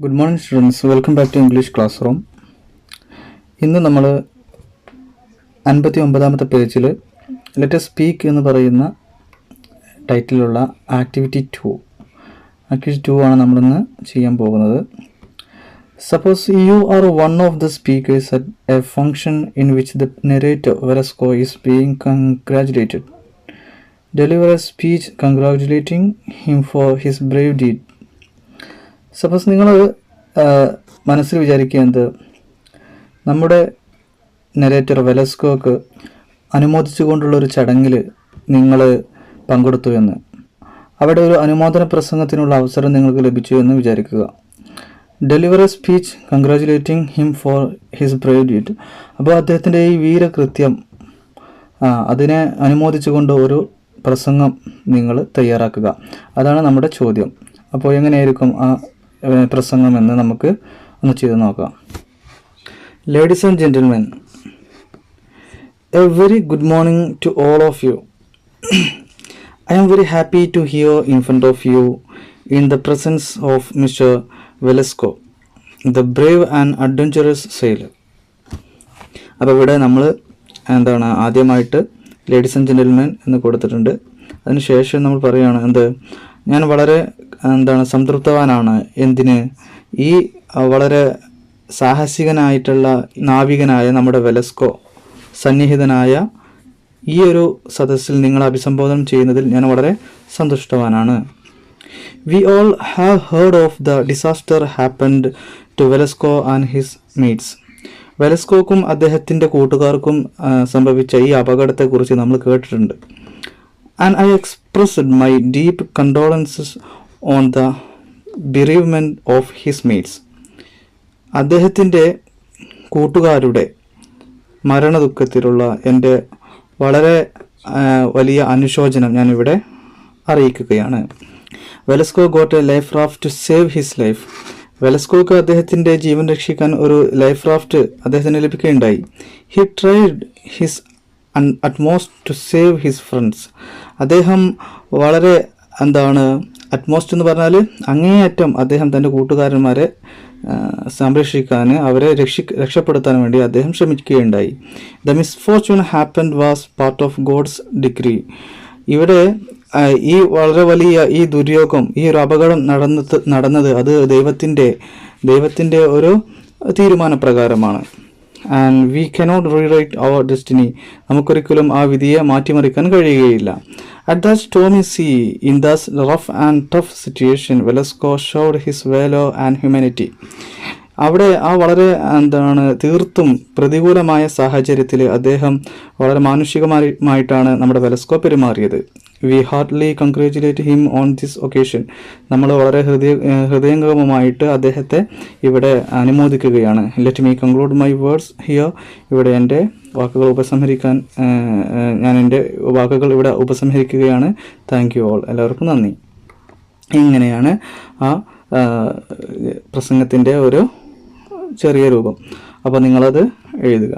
Good morning students, welcome back to English classroom. ഇന്ന് നമ്മൾ 59ാമത്തെ പേജിൽ ലെറ്റ് us സ്പീക്ക് എന്ന് പറയുന്ന ടൈറ്റിലുള്ള ആക്ടിവിറ്റി 2 ആണ് നമ്മളിന്ന് ചെയ്യാൻ പോകുന്നത്. Suppose you are one of the speaker's at A function in which the narrator Velasco is being congratulated. Deliver A speech കൺഗ്രാജുലേറ്റിംഗ് him for his Brave deed. Suppose നിങ്ങൾ മനസ്സിൽ വിചാരിക്കുന്നത് നമ്മുടെ നെറേറ്റർ വെലസ്കോക്ക് അനുമോദിച്ചുകൊണ്ടുള്ളൊരു ചടങ്ങിൽ നിങ്ങൾ പങ്കെടുത്തു എന്ന്, അവിടെ ഒരു അനുമോദന പ്രസംഗത്തിനുള്ള അവസരം നിങ്ങൾക്ക് ലഭിച്ചു എന്ന് വിചാരിക്കുക. Deliver A speech കൺഗ്രാജുലേറ്റിംഗ് him for his Brave deed. അപ്പോൾ അദ്ദേഹത്തിൻ്റെ ഈ വീരകൃത്യം അതിനെ അനുമോദിച്ചുകൊണ്ട് ഒരു പ്രസംഗം നിങ്ങൾ തയ്യാറാക്കുക. അതാണ് നമ്മുടെ ചോദ്യം. അപ്പോൾ എങ്ങനെയായിരിക്കും ആ പ്രസംഗം എന്ന് നമുക്ക് ഒന്ന് ചെയ്ത് നോക്കാം. Ladies and gentlemen, a very good morning to all of you. I am very happy to hear in front of you in the presence of Mr. Velasco, the brave and adventurous sailor. അപ്പോൾ ഇവിടെ നമ്മൾ ആദ്യമായിട്ട് ladies and gentlemen എന്ന് കൊടുത്തിട്ടുണ്ട്. അതിനുശേഷം നമ്മൾ പറയുകയാണ് ഞാൻ വളരെ സംതൃപ്തവാനാണ്. എന്തിന്? ഈ വളരെ സാഹസികനായിട്ടുള്ള നാവികനായ നമ്മുടെ വെലസ്കോ സന്നിഹിതനായ ഈ ഒരു സദസ്സിൽ നിങ്ങളെ അഭിസംബോധന ചെയ്യുന്നതിൽ ഞാൻ വളരെ സന്തുഷ്ടവാനാണ്. We all have heard of the disaster happened to Velasco and his mates. വെലസ്കോക്കും അദ്ദേഹത്തിൻ്റെ കൂട്ടുകാർക്കും സംഭവിച്ച ഈ അപകടത്തെക്കുറിച്ച് നമ്മൾ കേട്ടിട്ടുണ്ട്. And I expressed my deep condolences on the bereavement of his mates. അദ്ദേഹത്തിൻ്റെ കൂട്ടുകാരുടെ മരണദുഃഖത്തിലുള്ള എൻ്റെ വളരെ വലിയ അനുശോചനം ഞാനിവിടെ അറിയിക്കുകയാണ്. Velasco got a life raft to save his life. വെലസ്കോക്ക് അദ്ദേഹത്തിൻ്റെ ജീവൻ രക്ഷിക്കാൻ ഒരു ലൈഫ് റാഫ്റ്റ് അദ്ദേഹത്തിന് ലഭിക്കുകയുണ്ടായി. He tried his utmost to save his friends. അദ്ദേഹം വളരെ അറ്റ്മോസ്റ്റ് എന്ന് പറഞ്ഞാൽ അങ്ങേയറ്റം അദ്ദേഹം തൻ്റെ കൂട്ടുകാരന്മാരെ സംരക്ഷിക്കാൻ, അവരെ രക്ഷപ്പെടുത്താൻ വേണ്ടി അദ്ദേഹം ശ്രമിക്കുകയുണ്ടായി. The misfortune happened was part of God's degree. ഇവിടെ ഈ വളരെ വലിയ ഈ ദുര്യോഗം, ഈ ഒരു അപകടം നടന്നത് അത് ദൈവത്തിൻ്റെ ഒരു തീരുമാനപ്രകാരമാണ്. And we cannot rewrite our destiny. നമുക്കൊരിക്കലും ആ വിധിയെ മാറ്റിമറിക്കാൻ കഴിയുകയില്ല. At that stormy sea, in that rough and tough situation, Velasco showed his valor and humanity. അവിടെ ആ വളരെ തീർത്തും പ്രതികൂലമായ സാഹചര്യത്തിൽ അദ്ദേഹം വളരെ മാനുഷികമായിട്ടാണ് നമ്മുടെ വെലസ്കോ പെരുമാറിയത്. We heartly congratulate him on this occasion. നമ്മൾ വളരെ ഹൃദയംഗമമായിട്ട് അദ്ദേഹത്തെ ഇവിടെ അനുമോദിക്കുകയാണ്. Let me conclude my words here. ഇവിടെ എൻ്റെ വാക്കുകൾ ഉപസംഹരിക്കാൻ ഞാൻ എൻ്റെ വാക്കുകൾ ഇവിടെ ഉപസംഹരിക്കുകയാണ്. Thank you all. എല്ലാവർക്കും നന്ദി. ഇങ്ങനെയാണ് ആ പ്രസംഗത്തിൻ്റെ ഒരു ചെറിയ രൂപം. അപ്പോൾ നിങ്ങളത് എഴുതുക.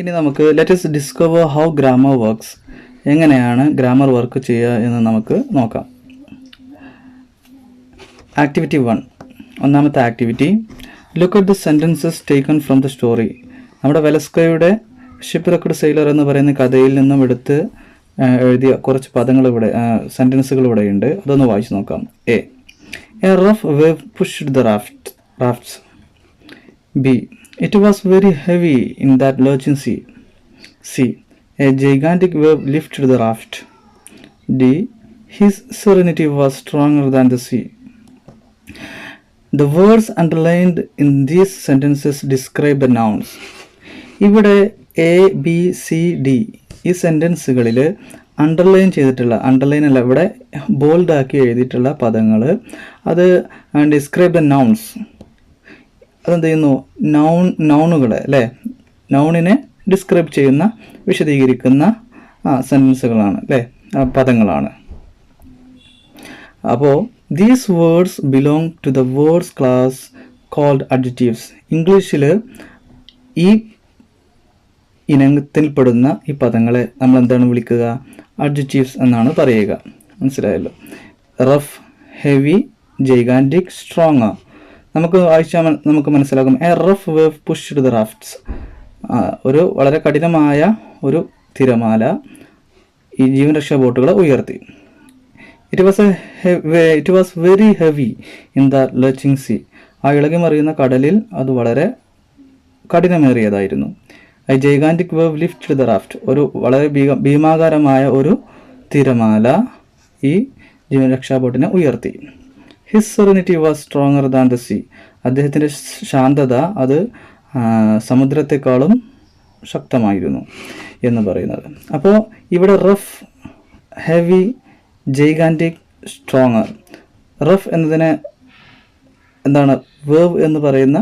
ഇനി നമുക്ക് let us discover how grammar works. എങ്ങനെയാണ് ഗ്രാമർ വർക്ക് ചെയ്യുക എന്ന് നമുക്ക് നോക്കാം. ആക്ടിവിറ്റി 1. ഒന്നാമത്തെ activity, look at the sentences taken from the story. നമ്മുടെ വെലസ്കോയുടെ ഷിപ്പ് റെക്കഡ് സെയിലർ എന്ന് പറയുന്ന കഥയിൽ നിന്നും എടുത്ത് എഴുതിയ കുറച്ച് പദങ്ങൾ ഇവിടെ, സെൻറ്റൻസുകൾ ഇവിടെ ഉണ്ട്. അതൊന്ന് വായിച്ച് നോക്കാം. A rough wave pushed the rafts. B. It was very heavy in that lurching sea. C. A gigantic wave lifted the raft. D. His serenity was stronger than the sea. The words underlined in these sentences describe the nouns. ഇവിടെ A, B, C, D ഈ സെൻറ്റൻസുകളിൽ underline ചെയ്തിട്ടുള്ള, ഇവിടെ ബോൾഡാക്കി എഴുതിയിട്ടുള്ള പദങ്ങൾ, അത് describe the nouns. അതെന്ത് ചെയ്യുന്നു? നൗണുകളെ അല്ലേ, നൗണിനെ ഡിസ്ക്രൈബ് ചെയ്യുന്ന, വിശദീകരിക്കുന്ന സെൻറ്റൻസുകളാണ് അല്ലേ, പദങ്ങളാണ്. അപ്പോൾ these words belong to the words class called adjectives. ഇംഗ്ലീഷിൽ ഈ ഇനത്തിൽപ്പെടുന്ന ഈ പദങ്ങളെ നമ്മൾ എന്താണ് വിളിക്കുക? അഡ്ജക്റ്റീവ്സ് എന്നാണ് പറയുക. മനസ്സിലായല്ലോ. Rough, heavy, gigantic, strong. നമുക്ക് വായിച്ചാൽ നമുക്ക് മനസ്സിലാകും. A rough wave pushed the rafts. ഒരു വളരെ കഠിനമായ ഒരു തിരമാല ഈ ജീവൻ രക്ഷാ ബോട്ടുകളെ ഉയർത്തി. It was very heavy in the lurching sea. ആ ഇളകി മറിയുന്ന കടലിൽ അത് വളരെ കഠിനമേറിയതായിരുന്നു. A gigantic wave lift the raft. ഒരു വളരെ ഭീമാകാരമായ ഒരു തിരമാല ഈ ജീവൻ രക്ഷാ ബോട്ടിനെ ഉയർത്തി. His serenity was stronger than the see. അദ്ദേഹത്തിൻ്റെ ശാന്തത അത് സമുദ്രത്തെക്കാളും ശക്തമായിരുന്നു എന്ന് പറയുന്നത്. അപ്പോൾ ഇവിടെ റഫ്, ഹെവി, ജൈഗാൻറ്റിക്, സ്ട്രോങ്ങർ. റഫ് എന്നതിനെ എന്താണ് വേവ് എന്ന് പറയുന്ന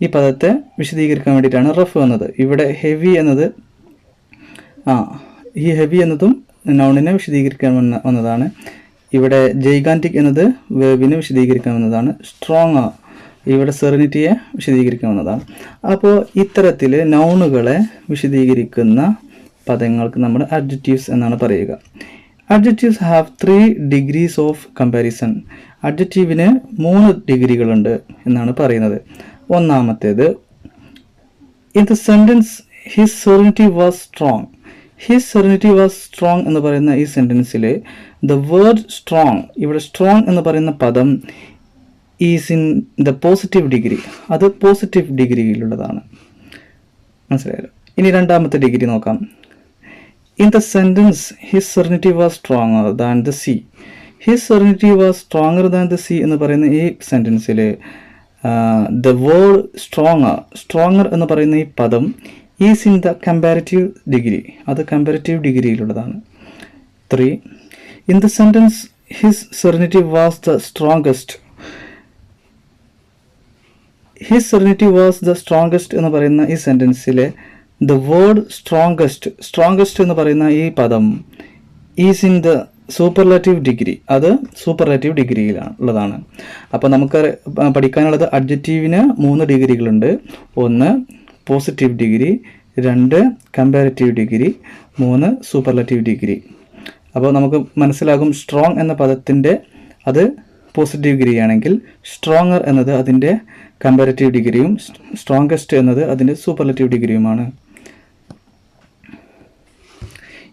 ഈ പദത്തെ വിശദീകരിക്കാൻ വേണ്ടിയിട്ടാണ് റഫ് എന്നത്. ഇവിടെ ഹെവി എന്നത് ഈ ഹെവി എന്നതും നൗണിനെ വിശദീകരിക്കാൻ വന്നതാണ്. ഇവിടെ ജൈഗാൻറ്റിക് എന്നത് വേവിനെ വിശദീകരിക്കാൻ വന്നതാണ്. സ്ട്രോങ് ഇവിടെ സെറിനിറ്റിയെ വിശദീകരിക്കാൻ വന്നതാണ്. അപ്പോൾ ഇത്തരത്തിൽ നൗണുകളെ വിശദീകരിക്കുന്ന പദങ്ങൾക്ക് നമ്മൾ അഡ്ജക്റ്റീവ്സ് എന്നാണ് പറയുക. Adjectives have 3 degrees of comparison. അഡ്ജക്റ്റീവിന് 3 ഡിഗ്രികളുണ്ട് എന്നാണ് പറയുന്നത്. ഒന്നാമത്തേത്, in the sentence his serenity was strong. His serenity was strong എന്ന് പറയുന്ന ഈ സെൻറ്റൻസിൽ ദ വേർഡ് സ്ട്രോങ്, ഇവിടെ സ്ട്രോങ് എന്ന് പറയുന്ന പദം is in the positive degree. അത് പോസിറ്റീവ് ഡിഗ്രിയിലുള്ളതാണ്. മനസ്സിലായല്ലോ. ഇനി രണ്ടാമത്തെ ഡിഗ്രി നോക്കാം. In the sentence his serenity was stronger than the sea. His serenity was stronger than the sea എന്ന് പറയുന്ന ഈ സെൻറ്റൻസിൽ ദ വേർഡ് സ്ട്രോങ്ങർ എന്ന് പറയുന്ന ഈ പദം is in the comparative degree. അത് കമ്പാരിറ്റീവ് ഡിഗ്രിയിലുള്ളതാണ്. 3. In the sentence his serenity was the strongest. His serenity was the strongest എന്ന് പറയുന്ന ഈ സെൻറ്റൻസിലെ ദ വേർഡ് സ്ട്രോങ്കസ്റ്റ് എന്ന് പറയുന്ന ഈ പദം is in the superlative degree. അത് സൂപ്പർലേറ്റീവ് ഡിഗ്രിയിലുള്ളതാണ്. അപ്പോൾ നമുക്ക് പഠിക്കാനുള്ളത് അഡ്ജക്റ്റീവിന് 3 ഡിഗ്രികളുണ്ട്. 1 positive degree, 2 comparative degree, 3 superlative degree. അപ്പോൾ നമുക്ക് മനസ്സിലാകും സ്ട്രോങ് എന്ന പദത്തിൻ്റെ അത് പോസിറ്റീവ് ഡിഗ്രി ആണെങ്കിൽ സ്ട്രോങ്ങർ എന്നത് അതിൻ്റെ കമ്പാരിറ്റീവ് ഡിഗ്രിയും സ്ട്രോങ്കസ്റ്റ് എന്നത് അതിൻ്റെ സൂപ്പർലേറ്റീവ് ഡിഗ്രിയുമാണ്.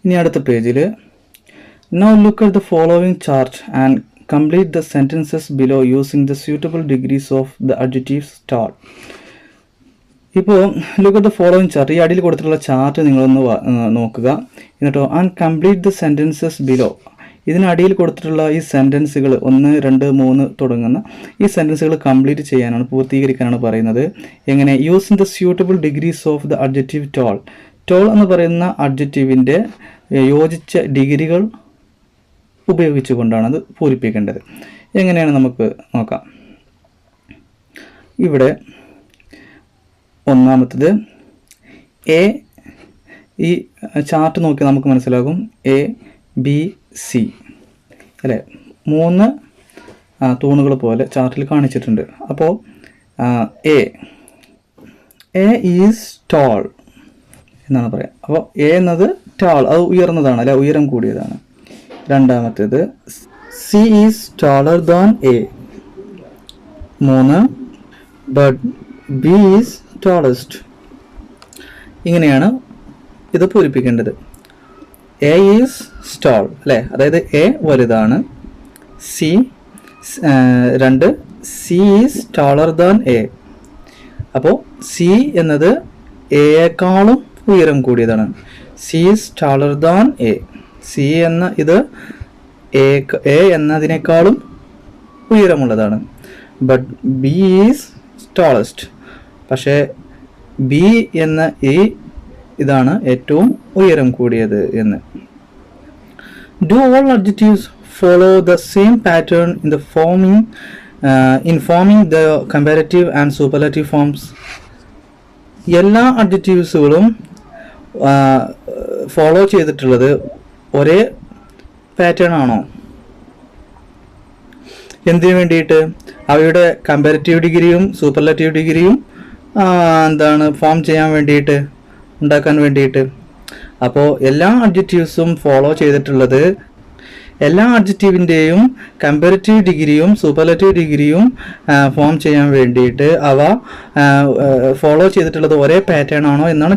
ഇനി അടുത്ത പേജിൽ Now look at the following chart and complete the sentences below using the suitable degrees of the adjectives star. ഇപ്പോൾ look at the following chart, ഈ അടിയിൽ കൊടുത്തിട്ടുള്ള ചാർട്ട് നിങ്ങളൊന്ന് നോക്കുക. എന്നിട്ടോ and complete the sentences below. ഇതിനടിയിൽ കൊടുത്തിട്ടുള്ള ഈ സെൻറ്റൻസുകൾ 1, 2, 3 തുടങ്ങുന്ന ഈ സെൻറ്റൻസുകൾ കംപ്ലീറ്റ് ചെയ്യാനാണ്, പൂർത്തീകരിക്കാനാണ് പറയുന്നത്. എങ്ങനെ? Using the suitable degrees of the adjective tall. Tall എന്ന് പറയുന്ന അഡ്ജക്റ്റീവിൻ്റെ യോജിച്ച ഡിഗ്രികൾ ഉപയോഗിച്ചുകൊണ്ടാണ് അത് പൂരിപ്പിക്കേണ്ടത്. എങ്ങനെയാണ് നമുക്ക് നോക്കാം. ഇവിടെ ഒന്നാമത്തത് എ. ഈ ചാർട്ട് നോക്കി നമുക്ക് മനസ്സിലാകും എ, ബി, സി അല്ലേ, 3 തൂണുകൾ പോലെ ചാർട്ടിൽ കാണിച്ചിട്ടുണ്ട്. അപ്പോൾ എ ഈസ് ടോൾ എന്നാണ് പറയുക. അപ്പോൾ എ എന്നത് ടാൾ, അത് ഉയർന്നതാണ് അല്ലെ, ഉയരം കൂടിയതാണ്. രണ്ടാമത്തേത് C is taller than A. 3 but B is tallest. ഇങ്ങനെയാണ് ഇത് പൂരിപ്പിക്കേണ്ടത്. എ ഈസ് ടാൾ അല്ലേ, അതായത് എ വലുതാണ്. C 2 C is taller than A. അപ്പോൾ സി എന്നത് എയേക്കാളും ഉയരം കൂടിയതാണ്. C is taller than A. C എന്ന ഇത് എ എന്നതിനേക്കാളും ഉയരമുള്ളതാണ്. But B is tallest. പക്ഷേ ബി എന്ന ഇതാണ് ഏറ്റവും ഉയരം കൂടിയത് എന്ന്. Do all adjectives follow the same pattern in forming the comparative and superlative forms. എല്ലാ അഡ്ജക്റ്റീവ്സുകളും ഫോളോ ചെയ്തിട്ടുള്ളത് ഒരേ പാറ്റേൺ ആണോ? എന്തിനു വേണ്ടിയിട്ട്? അവയുടെ കമ്പാരറ്റീവ് ഡിഗ്രിയും സൂപ്പർലേറ്റീവ് ഡിഗ്രിയും ഫോം ചെയ്യാൻ വേണ്ടിയിട്ട്, ഉണ്ടാക്കാൻ വേണ്ടിയിട്ട്. അപ്പോൾ എല്ലാ അഡ്ജക്റ്റീവ്സും ഫോളോ ചെയ്തിട്ടുള്ളത് എല്ലാ അഡ്ജക്റ്റീവിൻ്റെയും കമ്പാരിറ്റീവ് ഡിഗ്രിയും സൂപ്പർലേറ്റീവ് ഡിഗ്രിയും ഫോം ചെയ്യാൻ വേണ്ടിയിട്ട് അവ ഫോളോ ചെയ്തിട്ടുള്ളത് ഒരേ പാറ്റേൺ ആണോ എന്നാണ്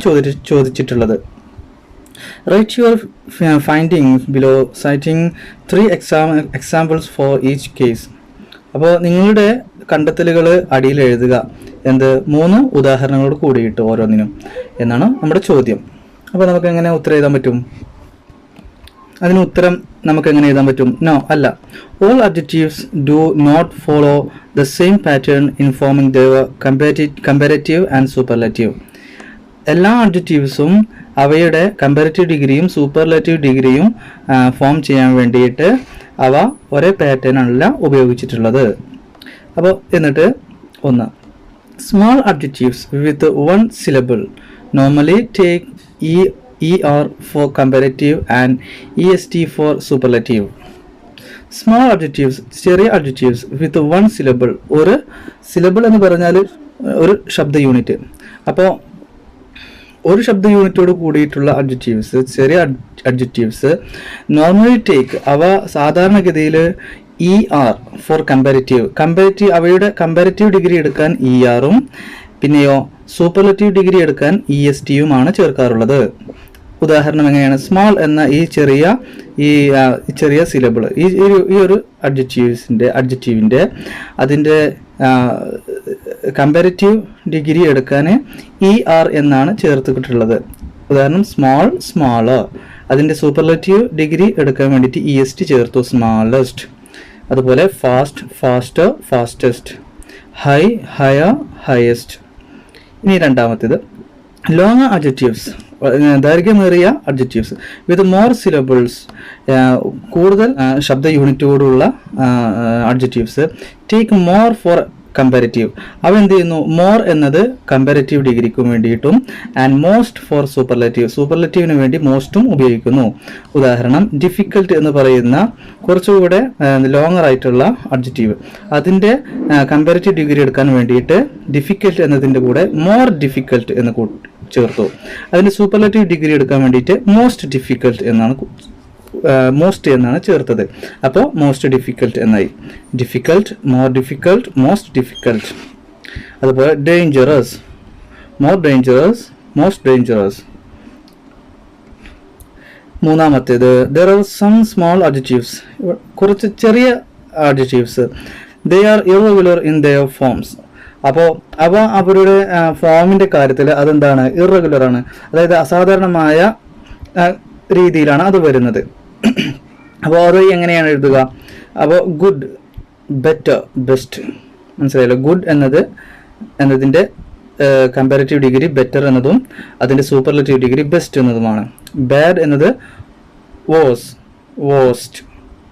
ചോദിച്ചിട്ടുള്ളത്. Write your findings below citing 3 examples for each case. അപ്പോൾ നിങ്ങളുടെ കണ്ടെത്തലുകൾ അടിയിൽ എഴുതുക. 3 ഉദാഹരണങ്ങളോട് കൂടിയിട്ട് ഓരോന്നിനും എന്നാണ് നമ്മുടെ ചോദ്യം. അപ്പോൾ നമുക്ക് എങ്ങനെ ഉത്തരം എഴുതാൻ പറ്റും? അതിന് ഉത്തരം നമുക്ക് എങ്ങനെ എഴുതാൻ പറ്റും? നോ, അല്ല. All adjectives do not follow the same pattern in forming their comparative and superlative. എല്ലാ അഡ്ജക്റ്റീവ്സും അവയുടെ കമ്പാരിറ്റീവ് ഡിഗ്രിയും സൂപ്പർലേറ്റീവ് ഡിഗ്രിയും ഫോം ചെയ്യാൻ വേണ്ടിയിട്ട് അവ ഒരേ പാറ്റേൺ അല്ല ഉപയോഗിച്ചിട്ടുള്ളത്. അപ്പോൾ എന്നിട്ട് 1 small adjectives with 1 syllable normally take ER for comparative and EST for superlative. Small adjectives, ചെറിയ അഡ്ജക്റ്റീവ്സ് വിത്ത് 1 syllable, ഒരു സിലബിൾ എന്ന് പറഞ്ഞാൽ ഒരു ശബ്ദ യൂണിറ്റ്. അപ്പോൾ ഒരു ശബ്ദ യൂണിറ്റോട് കൂടിയിട്ടുള്ള അഡ്ജക്റ്റീവ്സ്, ചെറിയ അഡ്ജക്റ്റീവ്സ് നോർമലി ടേക്ക്, അവ സാധാരണഗതിയിൽ ER ഫോർ കമ്പാരിറ്റീവ് അവയുടെ കമ്പാരിറ്റീവ് ഡിഗ്രി എടുക്കാൻ ERഉം പിന്നെയോ സൂപ്പർലേറ്റീവ് ഡിഗ്രി എടുക്കാൻ ESTയുമാണ് ചേർക്കാറുള്ളത്. ഉദാഹരണം എങ്ങനെയാണ്? സ്മോൾ എന്ന ഈ ചെറിയ സിലബിൾ, ഈ ഒരു അഡ്ജക്റ്റീവിൻ്റെ അതിൻ്റെ കമ്പാരിറ്റീവ് ഡിഗ്രി എടുക്കാൻ ER എന്നാണ് ചേർത്തിട്ടുള്ളത്. ഉദാഹരണം സ്മോളർ. അതിൻ്റെ സൂപ്പർലേറ്റീവ് ഡിഗ്രി എടുക്കാൻ വേണ്ടിയിട്ട് EST ചേർത്തു, സ്മാളസ്റ്റ്. അതുപോലെ ഫാസ്റ്റർ, ഫാസ്റ്റസ്റ്റ്. Higher, highest. ഇനി രണ്ടാമത്തേത് ലോങ് അഡ്ജക്റ്റീവ്സ്, ദൈർഘ്യമേറിയ അഡ്ജക്റ്റീവ്സ് വിത്ത് മോർ സിലബിൾസ്, കൂടുതൽ ശബ്ദ യൂണിറ്റോടുള്ള adjectives take more for comparative. അവ എന്ത് ചെയ്യുന്നു? മോർ എന്നത് കമ്പാരിറ്റീവ് ഡിഗ്രിക്കും വേണ്ടിയിട്ടും ആൻഡ് മോസ്റ്റ് ഫോർ സൂപ്പർലേറ്റീവിന് വേണ്ടി മോസ്റ്റും ഉപയോഗിക്കുന്നു. ഉദാഹരണം ഡിഫിക്കൽട്ട് എന്ന് പറയുന്ന കുറച്ചുകൂടെ ലോങ്ങർ ആയിട്ടുള്ള അഡ്ജക്റ്റീവ്, അതിൻ്റെ കമ്പാരിറ്റീവ് ഡിഗ്രി എടുക്കാൻ വേണ്ടിയിട്ട് ഡിഫിക്കൽട്ട് എന്നതിൻ്റെ കൂടെ മോർ ഡിഫിക്കൽട്ട് എന്ന് ചേർത്തു. അതിൻ്റെ സൂപ്പർലേറ്റീവ് ഡിഗ്രി എടുക്കാൻ വേണ്ടിയിട്ട് മോസ്റ്റ് എന്നാണ് ചേർത്തത്. അപ്പോൾ മോസ്റ്റ് ഡിഫിക്കൽട്ട് എന്നായി. Difficult, more difficult, most difficult. അതുപോലെ dangerous, more dangerous, most dangerous. മൂന്നാമത്തേത് there are some small adjectives, കുറച്ച് ചെറിയ adjectives, they are irregular in their forms. അപ്പോൾ അവരുടെ ഫോമിൻ്റെ കാര്യത്തിൽ അതെന്താണ്? ഇറഗുലർ ആണ്, അതായത് അസാധാരണമായ രീതിയിലാണ് അത് വരുന്നത്. അപ്പോൾ അത് എങ്ങനെയാണ് എഴുതുക? അപ്പോൾ ഗുഡ്, ബെറ്റർ, ബെസ്റ്റ്. മനസ്സിലായല്ലോ? ഗുഡ് എന്നതിൻ്റെ കമ്പാരിറ്റീവ് ഡിഗ്രി ബെറ്റർ എന്നതും അതിൻ്റെ സൂപ്പർലേറ്റീവ് ഡിഗ്രി ബെസ്റ്റ് എന്നതുമാണ്. ബാഡ് എന്നത് വോസ്റ്റ്.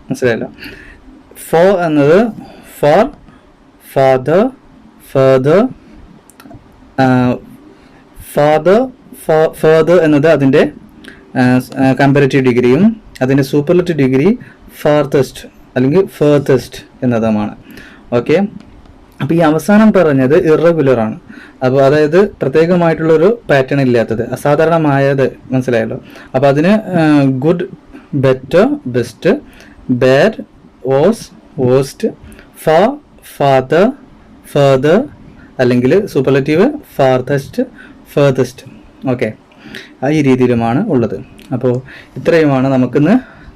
മനസ്സിലായല്ലോ? ഫോർ എന്നത് ഫോർ, ഫാദർ, ഫാദർ എന്നത് അതിൻ്റെ കമ്പാരിറ്റീവ് ഡിഗ്രിയും അതിൻ്റെ സൂപ്പർലേറ്റീവ് ഡിഗ്രി ഫാർത്തസ്റ്റ് അല്ലെങ്കിൽ ഫേർത്തസ്റ്റ് എന്നതുമാണ്. ഓക്കെ, അപ്പോൾ ഈ അവസാനം പറഞ്ഞത് ഇറഗുലർ ആണ്. അപ്പോൾ അതായത് പ്രത്യേകമായിട്ടുള്ളൊരു പാറ്റേൺ ഇല്ലാത്തത്, അസാധാരണമായത്. മനസ്സിലായല്ലോ? അപ്പോൾ അതിന് good, better, best, bad, worst, father, further, അല്ലെങ്കിൽ സൂപ്പർലേറ്റീവ് ഫാർത്തസ്റ്റ്, ഫേർത്തസ്റ്റ്. ഓക്കെ, ഈ രീതിയിലുമാണ് ഉള്ളത്. അപ്പോൾ ഇത്രയുമാണ് നമുക്കിന്ന്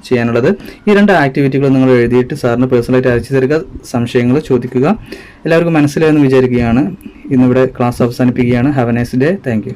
ചെയ്യാനുള്ളത്. ഈ 2 ആക്ടിവിറ്റികൾ നിങ്ങൾ എഴുതിയിട്ട് സാറിന് പേഴ്സണലായിട്ട് അയച്ചു തരിക, സംശയങ്ങൾ ചോദിക്കുക. എല്ലാവർക്കും മനസ്സിലായെന്ന് വിചാരിക്കുകയാണ്. ഇന്നിവിടെ ക്ലാസ് അവസാനിപ്പിക്കുകയാണ്. Have A nice day. Thank you.